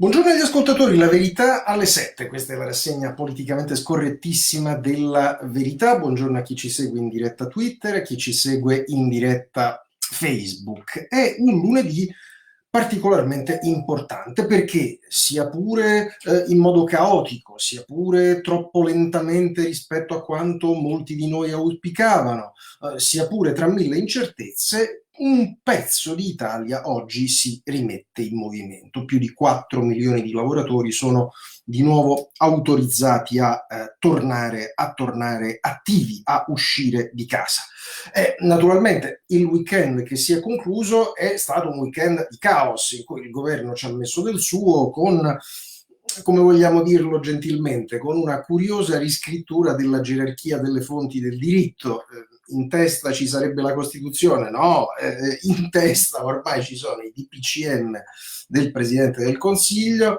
Buongiorno agli ascoltatori, La Verità alle 7, questa è la rassegna politicamente scorrettissima della Verità. Buongiorno a chi ci segue in diretta Twitter, a chi ci segue in diretta Facebook. È un lunedì particolarmente importante perché sia pure in modo caotico, sia pure troppo lentamente rispetto a quanto molti di noi auspicavano, sia pure tra mille incertezze, un pezzo di Italia oggi si rimette in movimento. Più di 4 milioni di lavoratori sono di nuovo autorizzati a tornare attivi, a uscire di casa. Naturalmente il weekend che si è concluso è stato un weekend di caos in cui il governo ci ha messo del suo con, come vogliamo dirlo gentilmente, con una curiosa riscrittura della gerarchia delle fonti del diritto. In testa ci sarebbe la Costituzione, no, in testa ormai ci sono i DPCM del Presidente del Consiglio,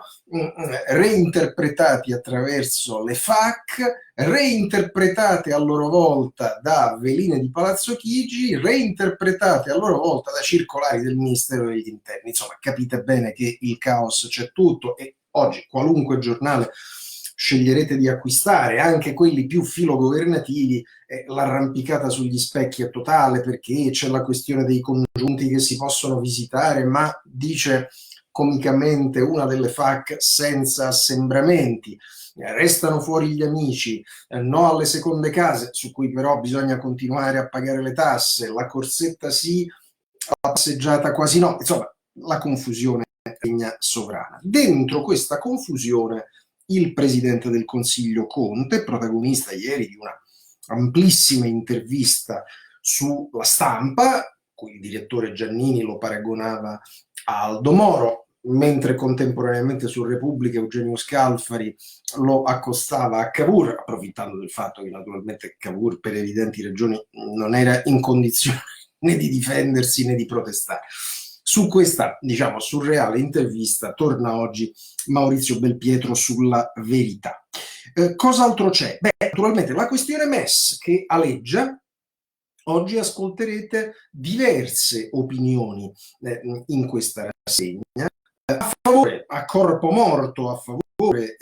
reinterpretati attraverso le FAQ, reinterpretate a loro volta da veline di Palazzo Chigi, reinterpretate a loro volta da circolari del Ministero degli Interni. Insomma, capite bene che il caos c'è tutto e oggi qualunque giornale sceglierete di acquistare, anche quelli più filogovernativi, l'arrampicata sugli specchi è totale perché c'è la questione dei congiunti che si possono visitare, ma dice comicamente una delle FAQ senza assembramenti. Restano fuori gli amici, no alle seconde case, su cui però bisogna continuare a pagare le tasse, la corsetta sì, la passeggiata quasi no, insomma la confusione regna sovrana. Dentro questa confusione il Presidente del Consiglio Conte, protagonista ieri di una amplissima intervista sulla Stampa, cui il direttore Giannini lo paragonava a Aldo Moro, mentre contemporaneamente su Repubblica Eugenio Scalfari lo accostava a Cavour, approfittando del fatto che naturalmente Cavour per evidenti ragioni non era in condizione né di difendersi né di protestare. Su questa, diciamo, surreale intervista torna oggi Maurizio Belpietro sulla Verità. Cos'altro c'è? Beh, naturalmente la questione MES che aleggia. Oggi ascolterete diverse opinioni in questa rassegna. A favore, a corpo morto, a favore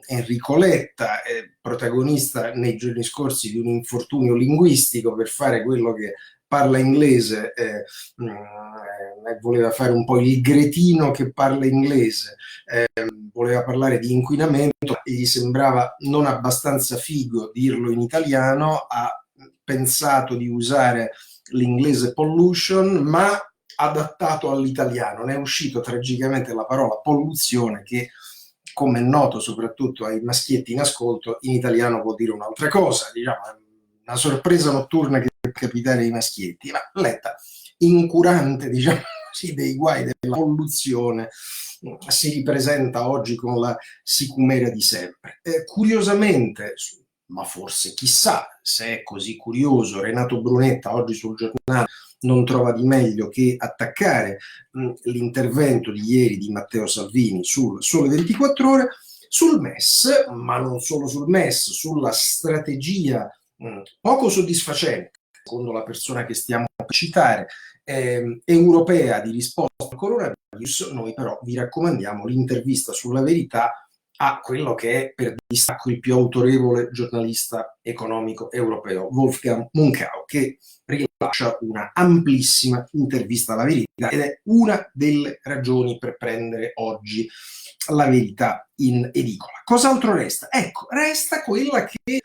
Enrico Letta, protagonista nei giorni scorsi di un infortunio linguistico per fare quello che parla inglese, voleva fare un po' il gretino che parla inglese, voleva parlare di inquinamento e gli sembrava non abbastanza figo dirlo in italiano, ha pensato di usare l'inglese pollution, ma adattato all'italiano. Ne è uscito tragicamente la parola polluzione che, come è noto soprattutto ai maschietti in ascolto, in italiano vuol dire un'altra cosa, diciamo, una sorpresa notturna che può capitare ai maschietti. Ma Letta, incurante, diciamo così, dei guai della polluzione, si ripresenta oggi con la sicumera di sempre. Curiosamente, ma forse chissà se è così curioso, Renato Brunetta oggi sul giornale non trova di meglio che attaccare l'intervento di ieri di Matteo Salvini sul Sole 24 Ore, sul MES, ma non solo sul MES, sulla strategia poco soddisfacente, secondo la persona che stiamo per citare, europea di risposta al coronavirus. Noi però vi raccomandiamo l'intervista sulla Verità a quello che è per distacco il più autorevole giornalista economico europeo, Wolfgang Munkau, che rilascia una amplissima intervista alla Verità ed è una delle ragioni per prendere oggi la Verità in edicola. Cos'altro resta? Ecco, resta quella che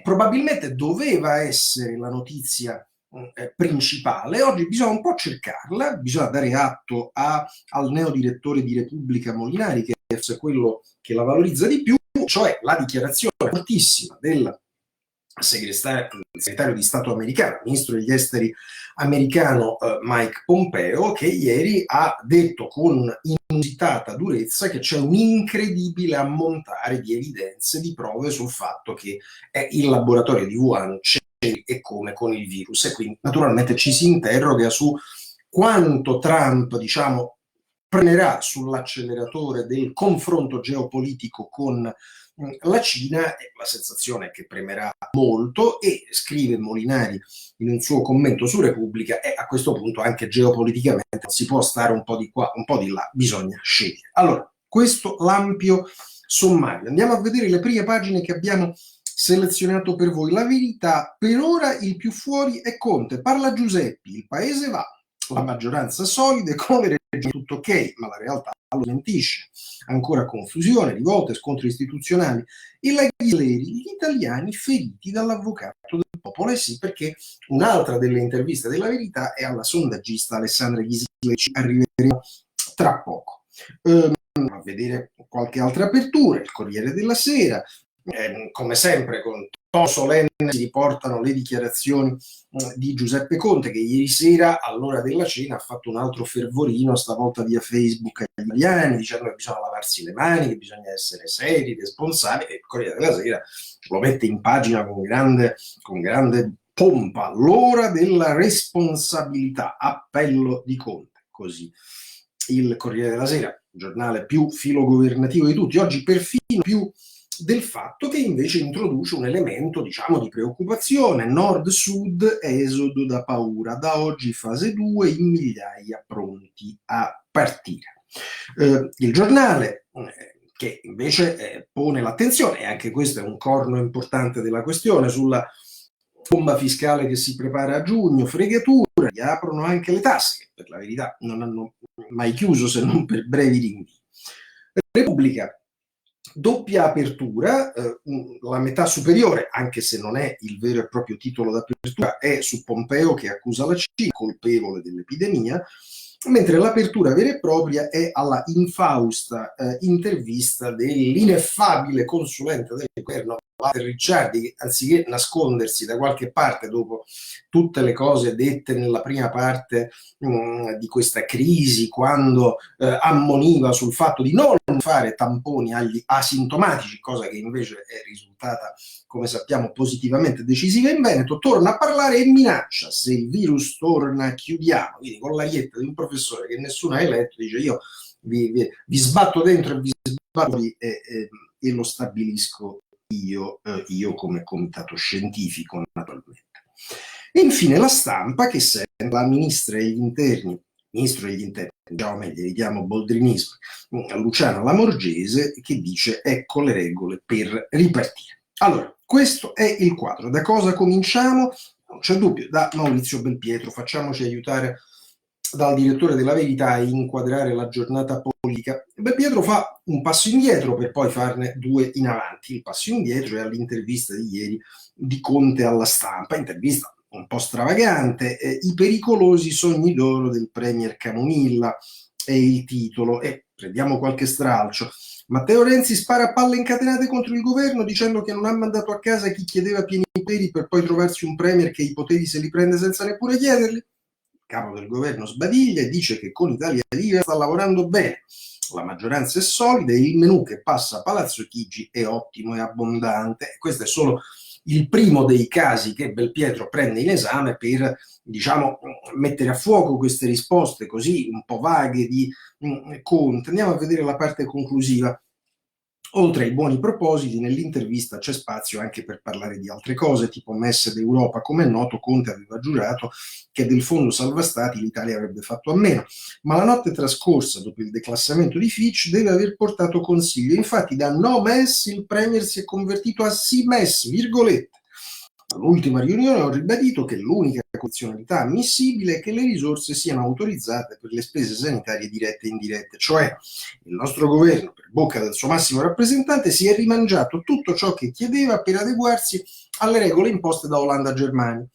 probabilmente doveva essere la notizia principale. Oggi bisogna un po' cercarla, bisogna dare atto al neodirettore di Repubblica Molinari, che è quello che la valorizza di più, cioè la dichiarazione fortissima del segretario di Stato americano, ministro degli esteri americano Mike Pompeo, che ieri ha detto con inusitata durezza che c'è un incredibile ammontare di evidenze, di prove sul fatto che il laboratorio di Wuhan c'è e come con il virus, e quindi naturalmente ci si interroga su quanto Trump, diciamo, premerà sull'acceleratore del confronto geopolitico con la Cina, e la sensazione è che premerà molto, e scrive Molinari in un suo commento su Repubblica, e a questo punto anche geopoliticamente non si può stare un po' di qua, un po' di là, bisogna scegliere. Allora, questo l'ampio sommario. Andiamo a vedere le prime pagine che abbiamo selezionato per voi. La Verità: per ora il più fuori è Conte, parla Giuseppi, il paese va, la maggioranza solide, con le regioni tutto ok, ma la realtà lo smentisce. Ancora confusione, rivolte, scontri istituzionali. Il Ghisleri: gli italiani feriti dall'avvocato del popolo. E sì, perché un'altra delle interviste della Verità è alla sondaggista Alessandra Ghisleri, ci arriveremo tra poco. A vedere qualche altra apertura, il Corriere della Sera, come sempre con tono solenne si riportano le dichiarazioni di Giuseppe Conte, che ieri sera all'ora della cena ha fatto un altro fervorino, stavolta via Facebook, agli italiani, dicendo che bisogna lavarsi le mani, che bisogna essere seri, responsabili, e il Corriere della Sera lo mette in pagina con grande pompa: l'ora della responsabilità, appello di Conte. Così il Corriere della Sera, giornale più filogovernativo di tutti, oggi perfino più del fatto che invece introduce un elemento, diciamo, di preoccupazione: nord-sud, esodo da paura, da oggi fase 2, in migliaia pronti a partire. Il giornale che invece pone l'attenzione, e anche questo è un corno importante della questione, sulla bomba fiscale che si prepara a giugno, fregatura, riaprono anche le tasse, che per la verità non hanno mai chiuso se non per brevi rinvii. Repubblica: doppia apertura, la metà superiore, anche se non è il vero e proprio titolo d'apertura, è su Pompeo che accusa la Cina, colpevole dell'epidemia, mentre l'apertura vera e propria è alla infausta intervista dell'ineffabile consulente del governo Walter Ricciardi, che anziché nascondersi da qualche parte dopo tutte le cose dette nella prima parte di questa crisi, quando ammoniva sul fatto di non fare tamponi agli asintomatici, cosa che invece è risultata, come sappiamo, positivamente decisiva in Veneto, torna a parlare e minaccia: se il virus torna chiudiamo. Quindi con l'aglietta di un professore che nessuno ha eletto, dice: io vi sbatto dentro e vi sbatto e lo stabilisco io come comitato scientifico, naturalmente. E infine La Stampa, che sente la ministro degli interni, diciamo meglio, evitiamo boldrinismo, Luciana Lamorgese, che dice: ecco le regole per ripartire. Allora, questo è il quadro. Da cosa cominciamo? Non c'è dubbio, da Maurizio Belpietro. Facciamoci aiutare dal direttore della Verità a inquadrare la giornata politica. Belpietro fa un passo indietro per poi farne due in avanti. Il passo indietro è all'intervista di ieri di Conte alla Stampa, intervista un po' stravagante, i pericolosi sogni d'oro del premier Camomilla è il titolo, e prendiamo qualche stralcio. Matteo Renzi spara a palle incatenate contro il governo, dicendo che non ha mandato a casa chi chiedeva pieni poteri, per poi trovarsi un premier che i poteri se li prende senza neppure chiederli. Il capo del governo sbadiglia e dice che con Italia Viva sta lavorando bene, la maggioranza è solida e il menù che passa a Palazzo Chigi è ottimo e abbondante. Questo è solo il primo dei casi che Belpietro prende in esame per, diciamo, mettere a fuoco queste risposte così un po' vaghe di Conte. Andiamo a vedere la parte conclusiva. Oltre ai buoni propositi, nell'intervista c'è spazio anche per parlare di altre cose, tipo MES d'Europa. Come è noto, Conte aveva giurato che del fondo salva stati l'Italia avrebbe fatto a meno, ma la notte trascorsa dopo il declassamento di Fitch deve aver portato consiglio. Infatti da no MES il Premier si è convertito a sì MES, virgolette. All'ultima riunione ho ribadito che l'unica condizionalità ammissibile è che le risorse siano autorizzate per le spese sanitarie dirette e indirette, cioè il nostro governo, per bocca del suo massimo rappresentante, si è rimangiato tutto ciò che chiedeva per adeguarsi alle regole imposte da Olanda e Germania.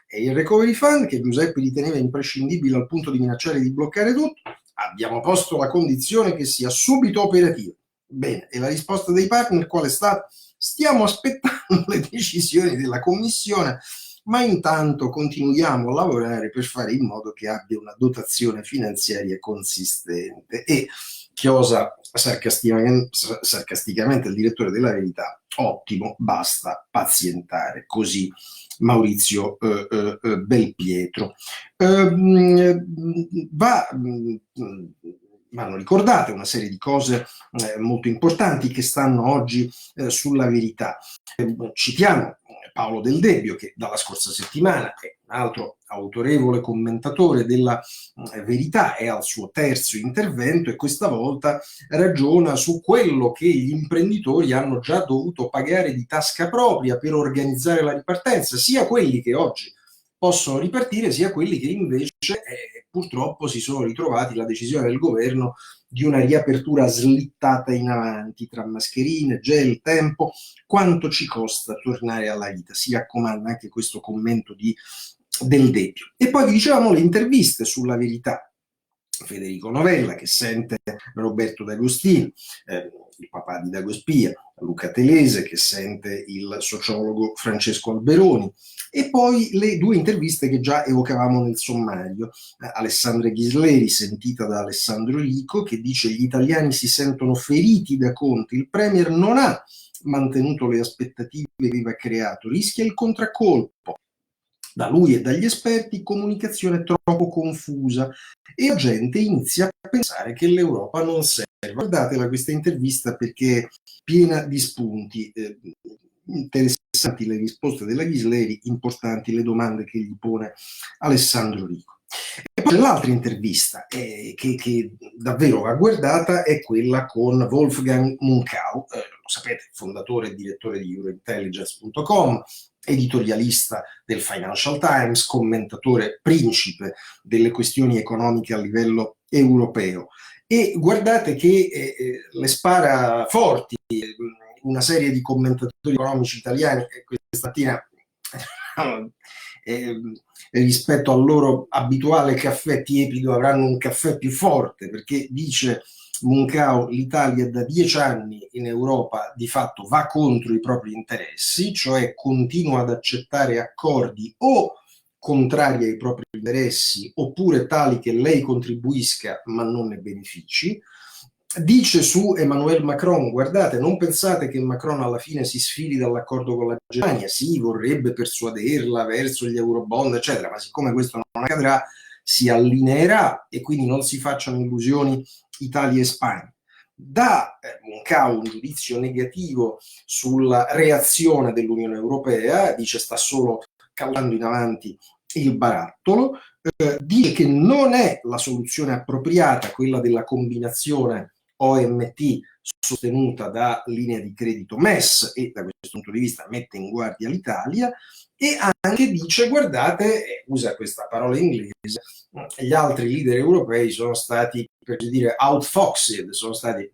E il Recovery Fund, che Giuseppe riteneva imprescindibile al punto di minacciare di bloccare tutto, abbiamo posto la condizione che sia subito operativo. Bene, e la risposta dei partner qual è stata? Stiamo aspettando le decisioni della Commissione, ma intanto continuiamo a lavorare per fare in modo che abbia una dotazione finanziaria consistente. E chiosa sarcasticamente il direttore della Verità: ottimo, basta pazientare. Così Maurizio Belpietro. Va vanno ricordate una serie di cose molto importanti che stanno oggi sulla Verità. Citiamo Paolo Del Debbio, che dalla scorsa settimana è un altro autorevole commentatore della Verità, è al suo terzo intervento e questa volta ragiona su quello che gli imprenditori hanno già dovuto pagare di tasca propria per organizzare la ripartenza, sia quelli che oggi possono ripartire, sia quelli che invece purtroppo si sono ritrovati la decisione del governo di una riapertura slittata in avanti tra mascherine, gel, tempo, quanto ci costa tornare alla vita. Si raccomanda anche questo commento Del Debbio. E poi vi dicevamo le interviste sulla Verità. Federico Novella che sente Roberto D'Agostino, il papà di Dagospia, Luca Telese che sente il sociologo Francesco Alberoni, e poi le due interviste che già evocavamo nel sommario. Alessandra Ghisleri, sentita da Alessandro Rico, che dice: gli italiani si sentono feriti da Conte, il Premier non ha mantenuto le aspettative che aveva creato, rischia il contraccolpo. Da lui e dagli esperti, comunicazione troppo confusa e la gente inizia a pensare che l'Europa non serve. Guardatela questa intervista perché è piena di spunti. Interessanti le risposte della Ghisleri, importanti le domande che gli pone Alessandro Rico. E poi l'altra intervista che davvero va guardata è quella con Wolfgang Munkau, lo sapete, fondatore e direttore di Eurointelligence.com, editorialista del Financial Times, commentatore principe delle questioni economiche a livello europeo. E guardate che le spara forti una serie di commentatori economici italiani questa mattina rispetto al loro abituale caffè tiepido avranno un caffè più forte, perché dice Munkau: l'Italia da 10 anni in Europa di fatto va contro i propri interessi, cioè continua ad accettare accordi o contrari ai propri interessi oppure tali che lei contribuisca ma non ne benefici. Dice su Emmanuel Macron: guardate, non pensate che Macron alla fine si sfili dall'accordo con la Germania, sì, vorrebbe persuaderla verso gli eurobond, eccetera, ma siccome questo non accadrà, si allineerà e quindi non si facciano illusioni Italia e Spagna. Dà Munkau un giudizio negativo sulla reazione dell'Unione Europea, dice sta solo cavalcando in avanti il barattolo, dice che non è la soluzione appropriata quella della combinazione OMT sostenuta da linea di credito MES, e da questo punto di vista mette in guardia l'Italia, e anche dice: guardate, usa questa parola inglese, gli altri leader europei sono stati, per dire, outfoxed, sono stati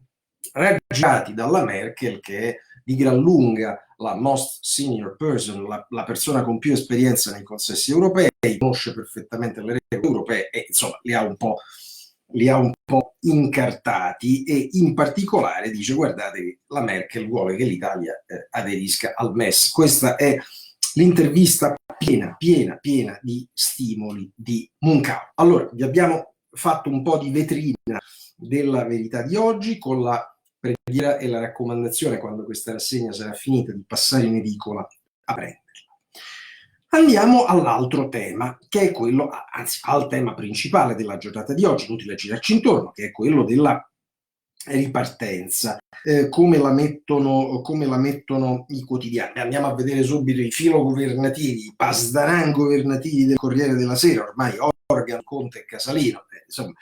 raggiati dalla Merkel, che è di gran lunga la most senior person, la persona con più esperienza nei consessi europei, conosce perfettamente le regole europee e insomma li ha un po' incartati, e in particolare dice: guardate che la Merkel vuole che l'Italia aderisca al MES. Questa è l'intervista piena di stimoli di Munkau. Allora, vi abbiamo fatto un po' di vetrina della Verità di oggi, con la preghiera e la raccomandazione, quando questa rassegna sarà finita, di passare in edicola a prenderla. Andiamo all'altro tema, che è quello, anzi al tema principale della giornata di oggi, inutile girarci intorno, che è quello della ripartenza. Come la mettono i quotidiani? Andiamo a vedere subito i filogovernativi, i pasdaran governativi del Corriere della Sera, ormai Organ, Conte e Casalino, insomma,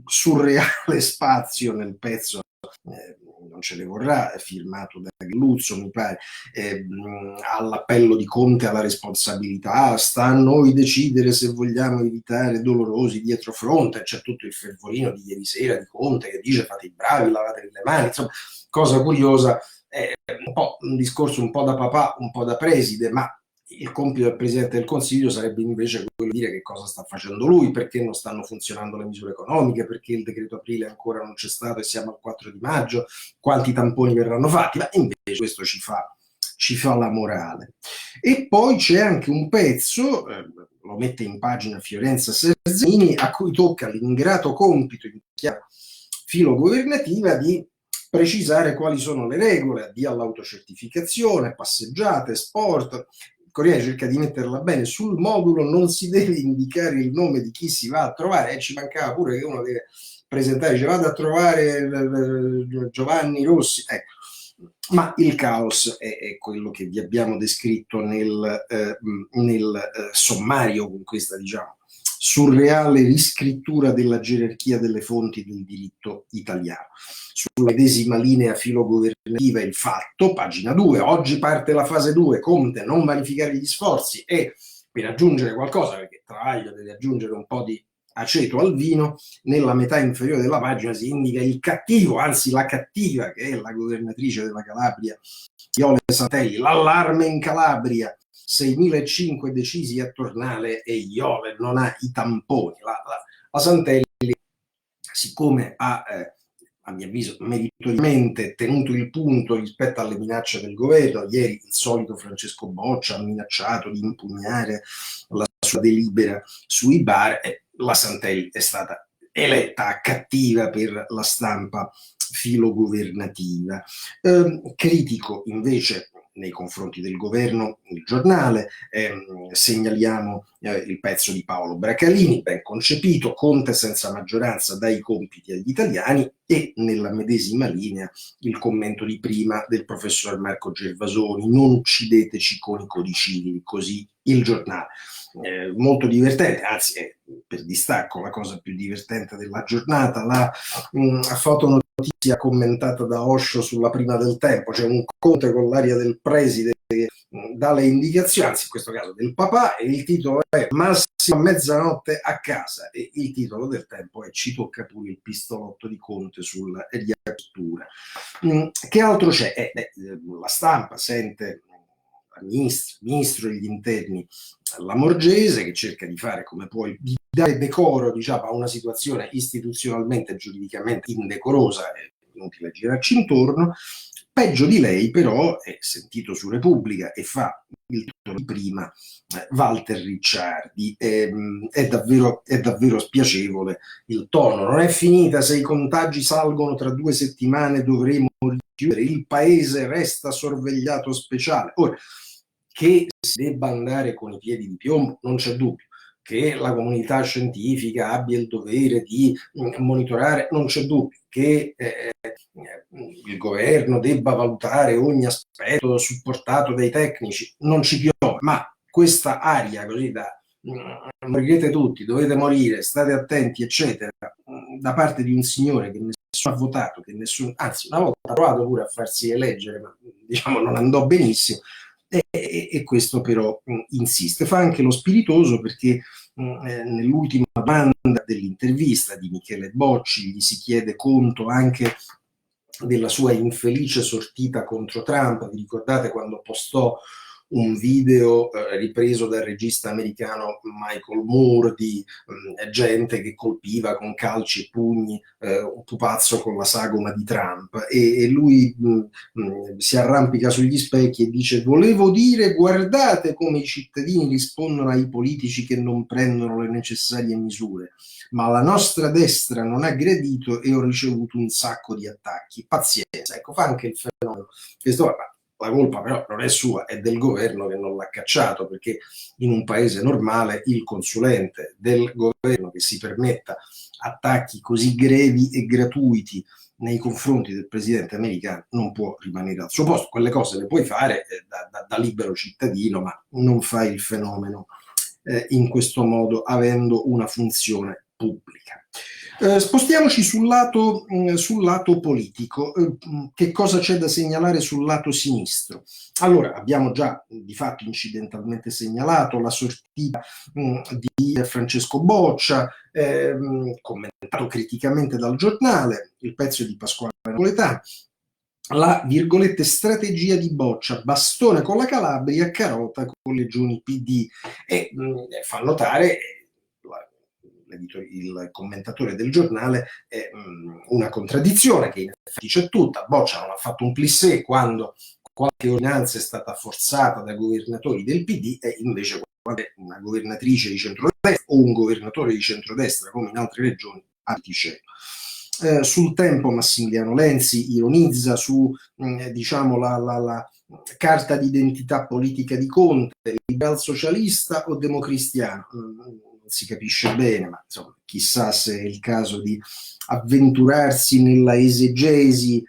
surreale spazio nel pezzo, non ce ne vorrà, firmato da Galluzzo, mi pare, all'appello di Conte alla responsabilità, sta a noi decidere se vogliamo evitare dolorosi dietrofront, c'è tutto il fervorino di ieri sera di Conte che dice: fate i bravi, lavate le mani, insomma, cosa curiosa, un discorso un po' da papà, un po' da preside, ma il compito del Presidente del Consiglio sarebbe invece quello di dire che cosa sta facendo lui, perché non stanno funzionando le misure economiche, perché il decreto aprile ancora non c'è stato e siamo al 4 di maggio, quanti tamponi verranno fatti, ma invece questo ci fa la morale. E poi c'è anche un pezzo, lo mette in pagina Fiorenza Serzini, a cui tocca l'ingrato compito in chiave filogovernativa di precisare quali sono le regole, addio all'autocertificazione, passeggiate, sport, Corriere cerca di metterla bene, sul modulo non si deve indicare il nome di chi si va a trovare, e ci mancava pure che uno deve presentare, ci vado a trovare Giovanni Rossi, ecco. Ma il caos è quello che vi abbiamo descritto nel sommario, con questa, diciamo, surreale riscrittura della gerarchia delle fonti del diritto italiano. Sulla medesima linea filogovernativa il fatto, pagina 2, oggi parte la fase 2, Conte non vanificare gli sforzi, e per aggiungere qualcosa, perché Travaglio deve aggiungere un po' di aceto al vino, nella metà inferiore della pagina si indica il cattivo, anzi la cattiva, che è la governatrice della Calabria, Iole Santelli, l'allarme in Calabria, 6.500 decisi a Tornale e Iole non ha i tamponi. La Santelli, siccome ha, a mio avviso, meritoriamente tenuto il punto rispetto alle minacce del governo, ieri il solito Francesco Boccia ha minacciato di impugnare la sua delibera sui bar, la Santelli è stata eletta a cattiva per la stampa filogovernativa. Critico invece nei confronti del governo il Giornale, segnaliamo il pezzo di Paolo Bracalini, ben concepito, Conte senza maggioranza dà i compiti agli italiani, e nella medesima linea il commento di prima del professor Marco Gervasoni, non uccideteci con i codicilli, così il Giornale. Molto divertente, anzi per distacco la cosa più divertente della giornata, la fotonotizia commentata da Osho sulla Prima del Tempo, c'è un Conte con l'aria del preside che dà le indicazioni, anzi in questo caso del papà, e il titolo è Massimo a mezzanotte a casa, e il titolo del Tempo è Ci tocca pure il pistolotto di Conte sulla riapertura. Che altro c'è? La stampa sente ministro degli interni Lamorgese, che cerca di fare come può, di dare decoro, diciamo, a una situazione istituzionalmente e giuridicamente indecorosa, è inutile girarci intorno. Peggio di lei però è sentito su Repubblica e fa il titolo di prima Walter Ricciardi. È davvero spiacevole il tono. Non è finita, se i contagi salgono tra 2 settimane dovremo richiudere, il paese resta sorvegliato speciale. Ora, che si debba andare con i piedi di piombo, non c'è dubbio. Che la comunità scientifica abbia il dovere di monitorare, non c'è dubbio. Che il governo debba valutare ogni aspetto supportato dai tecnici, non ci piove, ma questa aria così da morirete tutti, dovete morire, state attenti, eccetera, da parte di un signore che nessuno ha votato, che nessuno, anzi una volta ha provato pure a farsi eleggere, ma diciamo non andò benissimo, e questo però insiste. Fa anche lo spiritoso, perché nell'ultima domanda dell'intervista di Michele Bocci gli si chiede conto anche della sua infelice sortita contro Trump. Vi ricordate quando postò un video ripreso dal regista americano Michael Moore di gente che colpiva con calci e pugni un pupazzo con la sagoma di Trump, e lui si arrampica sugli specchi e dice: volevo dire, guardate come i cittadini rispondono ai politici che non prendono le necessarie misure, ma la nostra destra non ha gradito e ho ricevuto un sacco di attacchi. Pazienza. Ecco, fa anche il fenomeno. La colpa però non è sua, è del governo che non l'ha cacciato, perché in un paese normale il consulente del governo che si permetta attacchi così grevi e gratuiti nei confronti del presidente americano non può rimanere al suo posto. Quelle cose le puoi fare da libero cittadino, ma non fai il fenomeno in questo modo, avendo una funzione pubblica. Spostiamoci sul lato politico. Che cosa c'è da segnalare sul lato sinistro? Allora, abbiamo già di fatto incidentalmente segnalato la sortita di Francesco Boccia, commentato criticamente dal Giornale, il pezzo di Pasquale Napoletano, la virgolette strategia di Boccia, bastone con la Calabria, carota con le Giuni PD, e fa notare il commentatore del Giornale una contraddizione che in effetti c'è tutta. Boccia non ha fatto un plissé quando qualche ordinanza è stata forzata da governatori del PD, e invece quando è una governatrice di centrodestra o un governatore di centrodestra, come in altre regioni, sul Tempo Massimiliano Lenzi ironizza su diciamo la carta d'identità politica di Conte, il liberal socialista o democristiano? Non si capisce bene, ma insomma, chissà se è il caso di avventurarsi nella esegesi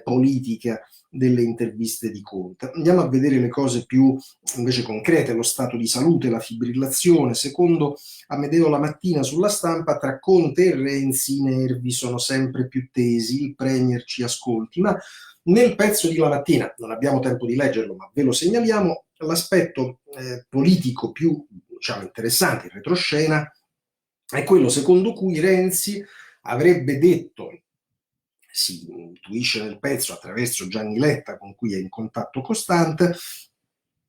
politica delle interviste di Conte. Andiamo a vedere le cose più invece concrete, lo stato di salute, la fibrillazione. Secondo Amedeo La Mattina sulla Stampa, tra Conte e Renzi i nervi sono sempre più tesi, il Premier ci ascolti, ma nel pezzo di La Mattina, non abbiamo tempo di leggerlo, ma ve lo segnaliamo, l'aspetto politico più, diciamo, interessante, in retroscena, è quello secondo cui Renzi avrebbe detto, si intuisce nel pezzo attraverso Gianni Letta, con cui è in contatto costante: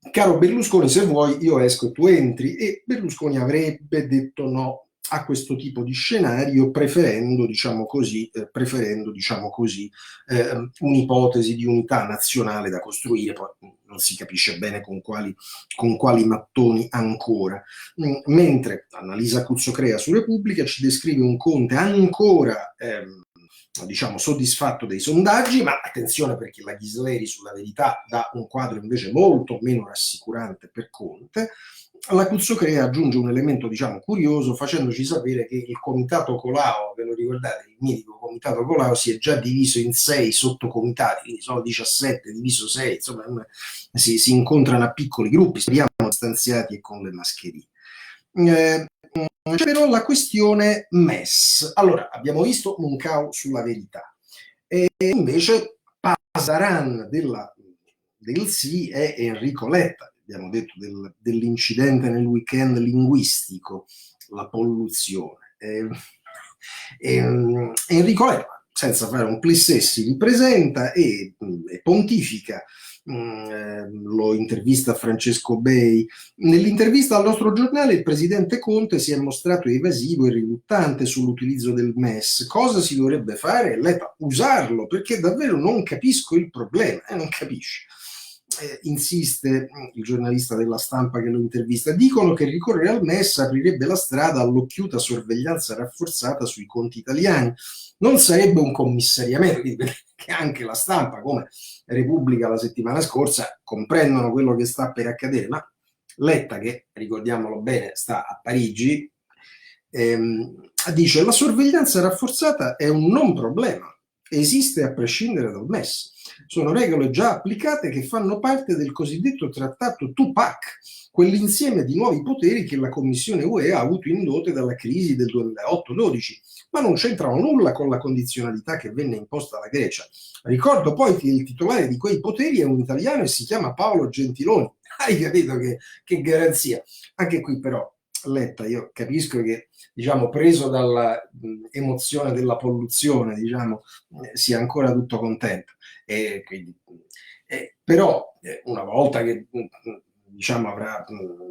caro Berlusconi, se vuoi io esco e tu entri, e Berlusconi avrebbe detto no a questo tipo di scenario, preferendo, diciamo così, un'ipotesi di unità nazionale da costruire, poi non si capisce bene con quali mattoni ancora. Mentre Annalisa Cuzzocrea su Repubblica ci descrive un Conte ancora diciamo soddisfatto dei sondaggi, ma attenzione, perché la Ghisleri sulla Verità dà un quadro invece molto meno rassicurante per Conte. La Cuzzocrea aggiunge un elemento, diciamo, curioso, facendoci sapere che il comitato Colau, ve lo ricordate, il mitico comitato Colau, si è già diviso in 6 sottocomitati, quindi sono 17 diviso 6, insomma si incontrano a piccoli gruppi, speriamo distanziati e con le mascherine. C'è però la questione MES. Allora, abbiamo visto Moncao sulla Verità, e invece Pasaran del sì è Enrico Letta. Abbiamo detto dell'incidente nel weekend linguistico, la polluzione. Enrico Letta, senza fare un plissé, si ripresenta e pontifica. Lo intervista Francesco Bei. Nell'intervista al nostro giornale il presidente Conte si è mostrato evasivo e riluttante sull'utilizzo del MES. Cosa si dovrebbe fare? Letta, usarlo, perché davvero non capisco il problema, non capisce. Insiste il giornalista della Stampa che lo intervista: dicono che ricorrere al MES aprirebbe la strada all'occhiuta sorveglianza rafforzata sui conti italiani. Non sarebbe un commissariamento, che anche la Stampa, come Repubblica la settimana scorsa, comprendono quello che sta per accadere, ma Letta, che ricordiamolo bene sta a Parigi, dice: la sorveglianza rafforzata è un non problema, esiste a prescindere dal MES. Sono regole già applicate che fanno parte del cosiddetto trattato Tupac, quell'insieme di nuovi poteri che la Commissione UE ha avuto in dote dalla crisi del 2008-12, ma non c'entrano nulla con la condizionalità che venne imposta alla Grecia. Ricordo poi che il titolare di quei poteri è un italiano e si chiama Paolo Gentiloni. Hai capito che garanzia? Anche qui però, Letta, io capisco che, diciamo, preso dalla emozione della polluzione, diciamo, sia ancora tutto contento. Quindi, però una volta che diciamo avrà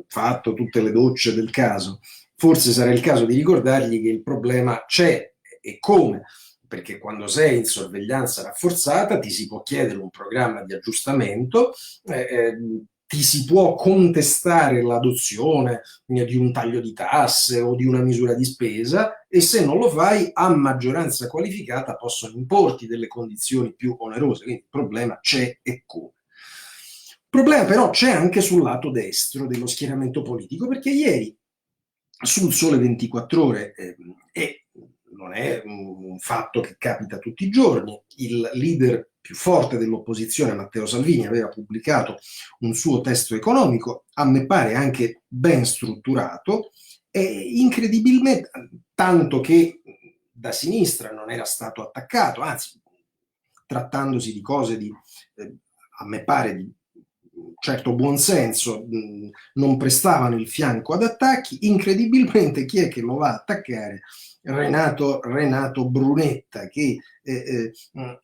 fatto tutte le docce del caso, forse sarà il caso di ricordargli che il problema c'è e come, perché quando sei in sorveglianza rafforzata ti si può chiedere un programma di aggiustamento, ti si può contestare l'adozione di un taglio di tasse o di una misura di spesa, e se non lo fai, a maggioranza qualificata possono importi delle condizioni più onerose. Quindi il problema c'è e come. Il problema però c'è anche sul lato destro dello schieramento politico, perché ieri sul Sole 24 Ore, e non è un fatto che capita tutti i giorni, il leader più forte dell'opposizione, Matteo Salvini, aveva pubblicato un suo testo economico, a me pare anche ben strutturato, e incredibilmente, tanto che da sinistra non era stato attaccato, anzi, trattandosi di cose a me pare di certo buonsenso, non prestavano il fianco ad attacchi. Incredibilmente chi è che lo va a attaccare? Renato Brunetta, che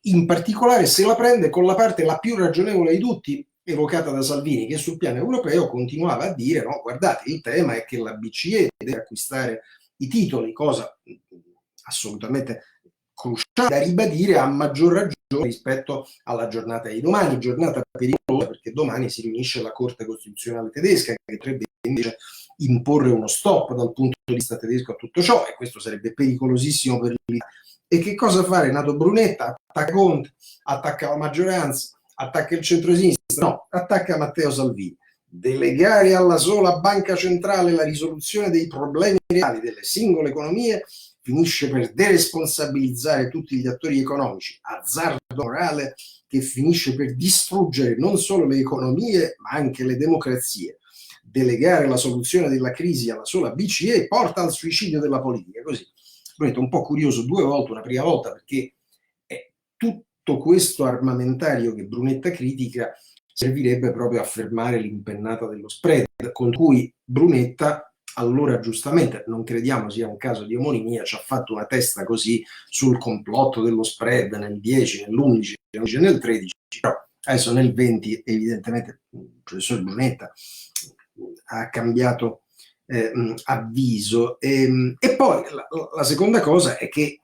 in particolare se la prende con la parte la più ragionevole di tutti, evocata da Salvini, che sul piano europeo continuava a dire: no, guardate, il tema è che la BCE deve acquistare i titoli, cosa assolutamente cruciale da ribadire, a maggior ragione rispetto alla giornata di domani, giornata pericolosa perché domani si riunisce la Corte Costituzionale tedesca, che potrebbe invece imporre uno stop dal punto di vista tedesco a tutto ciò, e questo sarebbe pericolosissimo per l'Italia. E che cosa fa Renato Brunetta? Attacca Conte, attacca la maggioranza, attacca il centro-sinistra? No, attacca Matteo Salvini. delegare alla sola banca centrale la risoluzione dei problemi reali delle singole economie finisce per deresponsabilizzare tutti gli attori economici, azzardo morale che finisce per distruggere non solo le economie ma anche le democrazie. Delegare la soluzione della crisi alla sola BCE porta al suicidio della politica. Così, Brunetta, un po' curioso due volte, una prima volta perché tutto questo armamentario che Brunetta critica servirebbe proprio a fermare l'impennata dello spread, con cui Brunetta, allora giustamente, non crediamo sia un caso di omonimia, ci ha fatto una testa così sul complotto dello spread nel 10, nell'11, nel 13, però adesso nel 20 evidentemente il professor Brunetta ha cambiato avviso. E poi la seconda cosa è che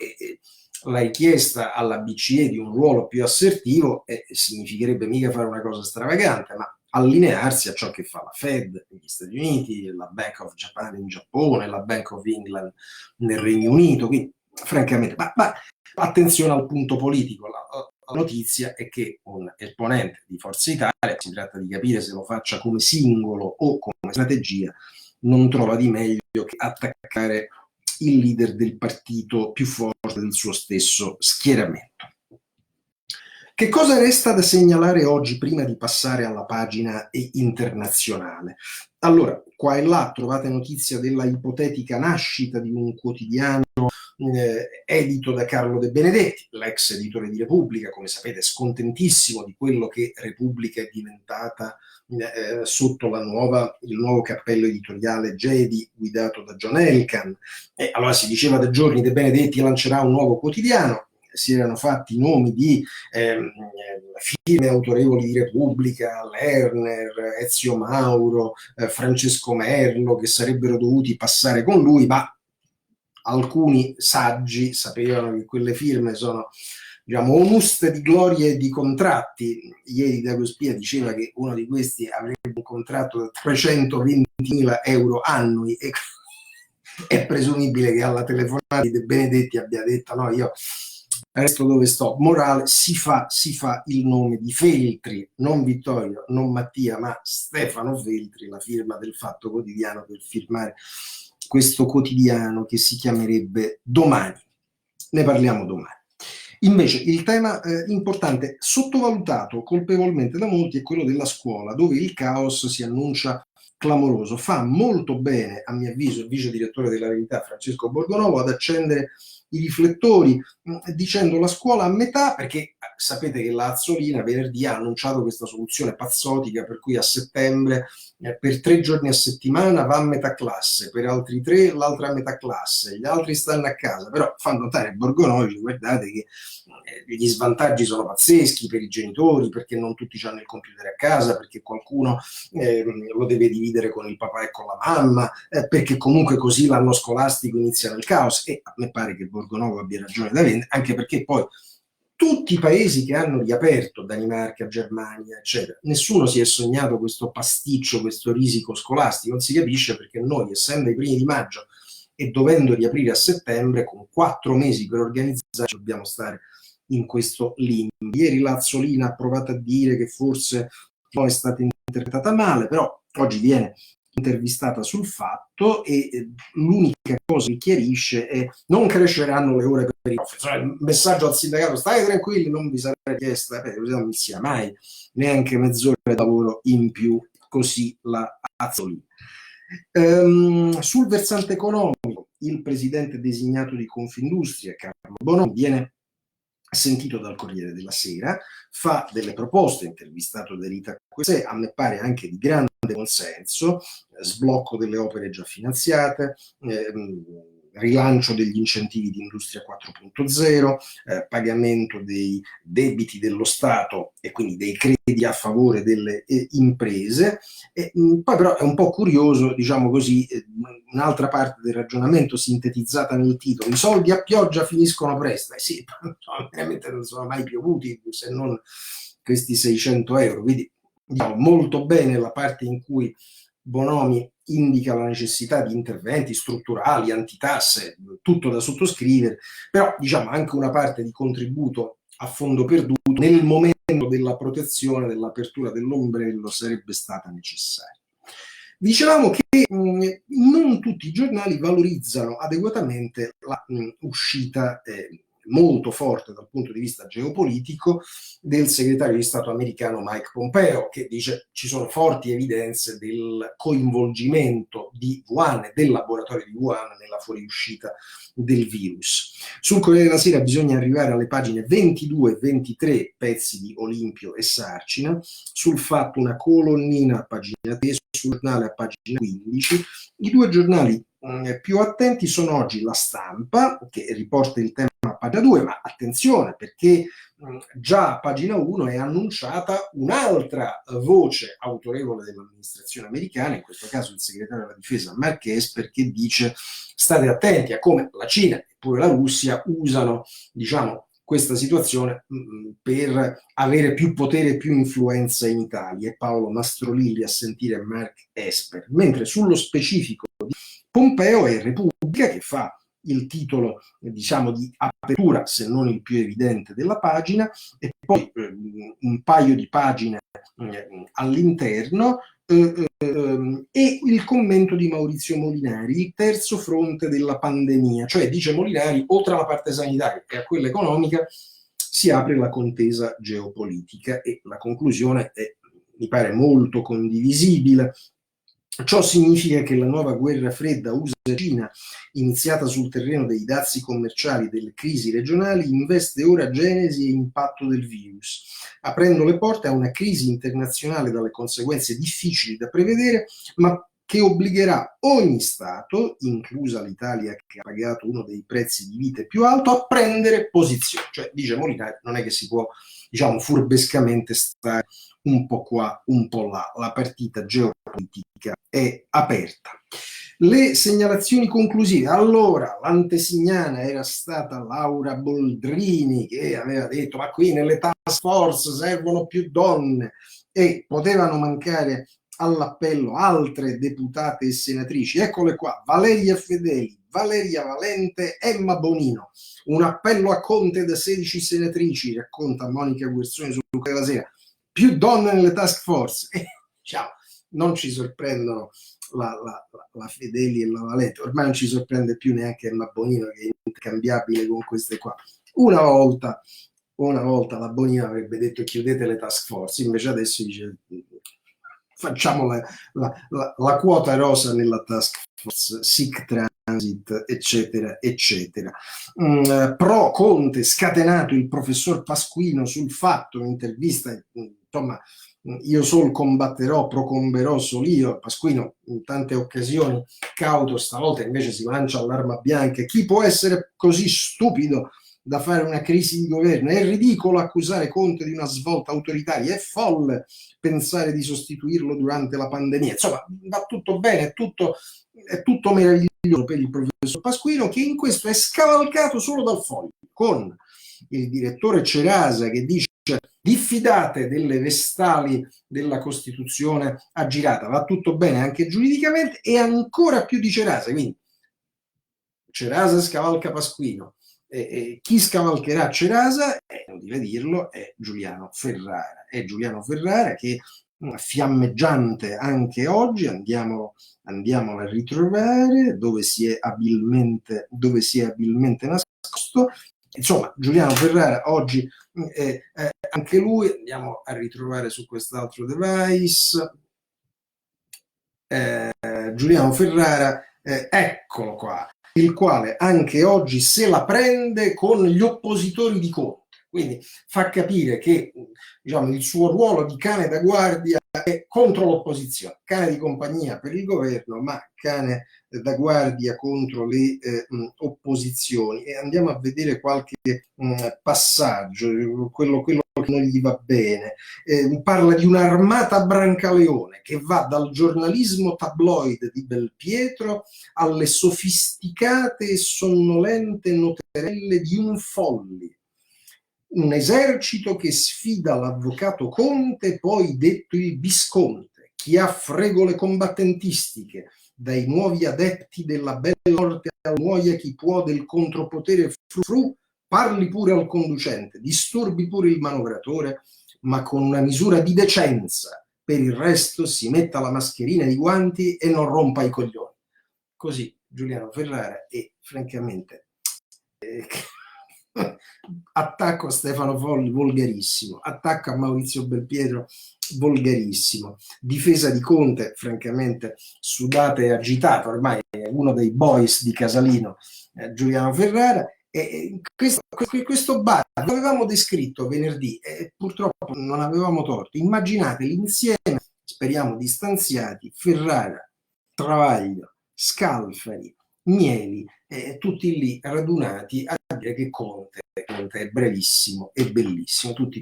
la richiesta alla BCE di un ruolo più assertivo significherebbe mica fare una cosa stravagante, ma allinearsi a ciò che fa la Fed negli Stati Uniti, la Bank of Japan in Giappone, la Bank of England nel Regno Unito. Quindi, francamente, ma attenzione al punto politico. La notizia è che un esponente di Forza Italia, si tratta di capire se lo faccia come singolo o come strategia, non trova di meglio che attaccare il leader del partito più forte del suo stesso schieramento. Che cosa resta da segnalare oggi prima di passare alla pagina internazionale? Allora, qua e là trovate notizia della ipotetica nascita di un quotidiano edito da Carlo De Benedetti, l'ex editore di Repubblica, come sapete scontentissimo di quello che Repubblica è diventata sotto il nuovo cappello editoriale Gedi guidato da John Elkann. Allora si diceva da giorni De Benedetti lancerà un nuovo quotidiano, si erano fatti i nomi di firme autorevoli di Repubblica, Lerner, Ezio Mauro, Francesco Merlo, che sarebbero dovuti passare con lui, ma alcuni saggi sapevano che quelle firme sono, diciamo, onuste di glorie e di contratti. Ieri Dagospia diceva che uno di questi avrebbe un contratto da 320.000 euro annui e è presumibile che alla telefonata di De Benedetti abbia detto no, io resto dove sto. Morale, si fa il nome di Feltri, non Vittorio, non Mattia, ma Stefano Feltri, la firma del Fatto Quotidiano, per firmare questo quotidiano che si chiamerebbe Domani. Ne parliamo domani. Invece il tema importante, sottovalutato colpevolmente da molti, è quello della scuola, dove il caos si annuncia clamoroso. Fa molto bene, a mio avviso, il vice direttore della Verità Francesco Borgonovo ad accendere i riflettori dicendo la scuola a metà, perché sapete che la Azzolina venerdì ha annunciato questa soluzione pazzotica per cui a settembre per 3 giorni a settimana va a metà classe, per altri 3 l'altra a metà classe, gli altri stanno a casa, però fa notare Borgonovi, guardate che gli svantaggi sono pazzeschi per i genitori, perché non tutti hanno il computer a casa, perché qualcuno lo deve dividere con il papà e con la mamma, perché comunque così l'anno scolastico inizia nel caos. E a me pare che Borgonovo abbia ragione da vendere, anche perché poi tutti i paesi che hanno riaperto, Danimarca, Germania, eccetera, nessuno si è sognato questo pasticcio, questo risico scolastico. Non si capisce perché noi, essendo i primi di maggio e dovendo riaprire a settembre, con 4 mesi per organizzarci, dobbiamo stare in questo limbo. Ieri l'Azzolina ha provato a dire che forse non è stata interpretata male, però oggi viene intervistata sul fatto e l'unica cosa che chiarisce è non cresceranno le ore per i professori. Il messaggio al sindacato: state tranquilli, non vi sarà richiesta, non mi sia mai neanche mezz'ora di lavoro in più, così la Azzolina. Sul versante economico, il presidente designato di Confindustria, Carlo Bonomi, viene sentito dal Corriere della Sera, fa delle proposte, intervistato da Rita Queste, a me pare anche di grande consenso, sblocco delle opere già finanziate, rilancio degli incentivi di Industria 4.0, pagamento dei debiti dello Stato e quindi dei crediti a favore delle imprese. Poi però è un po' curioso, diciamo così, un'altra parte del ragionamento sintetizzata nel titolo: i soldi a pioggia finiscono presto. Sì, veramente non sono mai piovuti, se non questi 600 euro. Quindi diciamo molto bene la parte in cui Bonomi indica la necessità di interventi strutturali, antitasse, tutto da sottoscrivere, però diciamo anche una parte di contributo a fondo perduto nel momento della protezione, dell'apertura dell'ombrello sarebbe stata necessaria. Dicevamo che non tutti i giornali valorizzano adeguatamente la uscita molto forte dal punto di vista geopolitico del segretario di Stato americano Mike Pompeo, che dice ci sono forti evidenze del coinvolgimento di Wuhan e del laboratorio di Wuhan nella fuoriuscita del virus. Sul Corriere della Sera bisogna arrivare alle pagine 22 e 23, pezzi di Olimpio e Sarcina, sul Fatto una colonnina a pagina 3, sul Giornale a pagina 15. I due giornali più attenti sono oggi La Stampa, che riporta il tema a pagina 2, ma attenzione perché già a pagina 1 è annunciata un'altra voce autorevole dell'amministrazione americana, in questo caso il segretario della difesa Mark Esper, che dice state attenti a come la Cina e pure la Russia usano, diciamo, questa situazione per avere più potere e più influenza in Italia. E Paolo Mastrolilli a sentire Mark Esper. Mentre sullo specifico di Pompeo è Repubblica che fa il titolo, diciamo, di apertura, se non il più evidente della pagina, e poi un paio di pagine all'interno e il commento di Maurizio Molinari, il terzo fronte della pandemia, cioè dice Molinari, oltre alla parte sanitaria e a quella economica si apre la contesa geopolitica e la conclusione è, mi pare, molto condivisibile. Ciò significa che la nuova guerra fredda USA-Cina, iniziata sul terreno dei dazi commerciali e delle crisi regionali, investe ora genesi e impatto del virus, aprendo le porte a una crisi internazionale dalle conseguenze difficili da prevedere, ma che obbligherà ogni Stato, inclusa l'Italia che ha pagato uno dei prezzi di vita più alto, a prendere posizione. Cioè, dice Molinari, non è che si può, diciamo, furbescamente stare un po' qua, un po' là. La partita geopolitica è aperta. Le segnalazioni conclusive. Allora, l'antesignana era stata Laura Boldrini, che aveva detto ma qui nelle task force servono più donne, e potevano mancare all'appello altre deputate e senatrici. Eccole qua: Valeria Fedeli, Valeria Valente, Emma Bonino. Un appello a Conte da 16 senatrici, racconta Monica Guerzoni sul Corriere della Sera. Più donne nelle task force. Diciamo, non ci sorprendono la Fedeli e la Valente, ormai non ci sorprende più neanche Emma Bonino, che è intercambiabile con queste qua. Una volta la Bonino avrebbe detto chiudete le task force, invece adesso dice facciamo la quota rosa nella task force, sic transit, eccetera, eccetera. Pro Conte, scatenato il professor Pasquino sul Fatto, un'intervista, insomma, io sol combatterò, procomberò sol io. Pasquino in tante occasioni cauto, stavolta invece si lancia all'arma bianca. Chi può essere così stupido da fare una crisi di governo? È ridicolo accusare Conte di una svolta autoritaria, è folle pensare di sostituirlo durante la pandemia. Insomma, va tutto bene, è tutto meraviglioso per il professor Pasquino, che in questo è scavalcato solo dal Foglio, con il direttore Cerasa che dice diffidate delle vestali della Costituzione aggirata. Va tutto bene anche giuridicamente, e ancora più di Cerasa. Quindi Cerasa scavalca Pasquino. Chi scavalcherà Cerasa, è inutile dirlo, è Giuliano Ferrara. È Giuliano Ferrara che, fiammeggiante anche oggi, andiamolo a ritrovare, dove si è abilmente nascosto. Insomma, Giuliano Ferrara oggi, anche lui, andiamo a ritrovare su quest'altro device, Giuliano Ferrara, eccolo qua, il quale anche oggi se la prende con gli oppositori di Conte. Quindi fa capire che, diciamo, il suo ruolo di cane da guardia è contro l'opposizione, cane di compagnia per il governo, ma cane da guardia contro le opposizioni. E andiamo a vedere qualche passaggio, quello che non gli va bene. Parla di un'armata Brancaleone che va dal giornalismo tabloid di Belpietro alle sofisticate e sonnolente noterelle di un Folli. Un esercito che sfida l'avvocato Conte, poi detto il Visconte, chi ha fregole combattentistiche, dai nuovi adepti della bella morte al muoia chi può del contropotere fru, parli pure al conducente, disturbi pure il manovratore, ma con una misura di decenza, per il resto si metta la mascherina e i guanti e non rompa i coglioni. Così Giuliano Ferrara, e francamente attacco a Stefano Folli volgarissimo, attacco a Maurizio Belpietro volgarissimo, difesa di Conte francamente sudata e agitata, ormai è uno dei boys di Casalino, Giuliano Ferrara. E questo bar l'avevamo descritto venerdì e purtroppo non avevamo torto. Immaginate l'insieme, speriamo distanziati, Ferrara, Travaglio, Scalfari, Mieli, tutti lì radunati a dire che Conte è brevissimo e bellissimo, tutti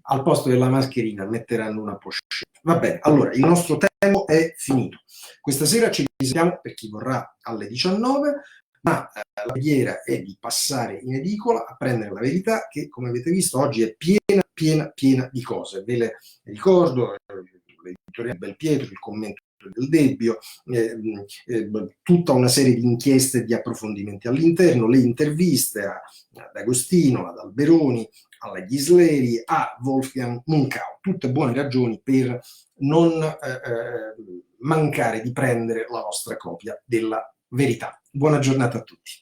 al posto della mascherina metteranno una pochette. Va bene, allora il nostro tempo è finito. Questa sera ci risentiamo per chi vorrà alle 19, ma la preghiera è di passare in edicola a prendere La Verità, che come avete visto oggi è piena di cose. Ve le ricordo, l'editoriale di Belpietro, il commento del Debbio, tutta una serie di inchieste e di approfondimenti all'interno, le interviste ad Agostino, ad Alberoni, alla Ghisleri, a Wolfgang Munkau, tutte buone ragioni per non mancare di prendere la vostra copia della Verità. Buona giornata a tutti.